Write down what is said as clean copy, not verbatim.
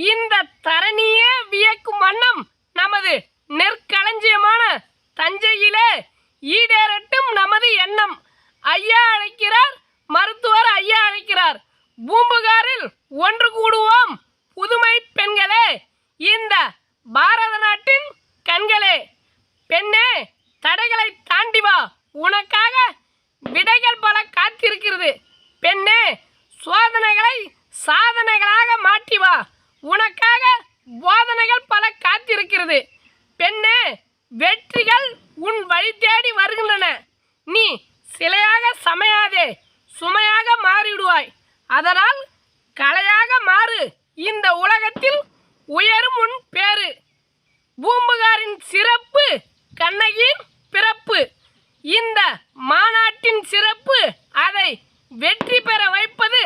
இந்த தரணியே வியக்கும் வண்ணம் நமது நெற்களஞ்சியமான தஞ்சையிலே ஈடேறட்டும் நமது எண்ணம். ஐயா அழைக்கிறார், மருத்துவர் ஐயா அழைக்கிறார். பூம்புகாரில் ஒன்று கூடுவோம் புதுமை பெண்களே, இந்த பாரத நாட்டின் கண்களே. பெண்ணே, தடைகளை தாண்டி வா, உனக்காக விடைகள் பல காத்திருக்கிறது. பெண்ணே, சோதனைகளை சாதனைகளாக மாற்றி வா, உனக்காக போதனைகள் பல காத்திருக்கிறது. பெண்ணே, வெற்றிகள் உன் வழி தேடி வருகின்றன. நீ சிலையாக சமையாதே, சுமையாக மாறிவிடுவாய். அதனால் கலையாக மாறு, இந்த உலகத்தில் உயரும் உன் பேரு. பூம்புகாரின் சிறப்பு கண்ணகியின் பிறப்பு. இந்த மாநாட்டின் சிறப்பு அதை வெற்றி பெற வைப்பது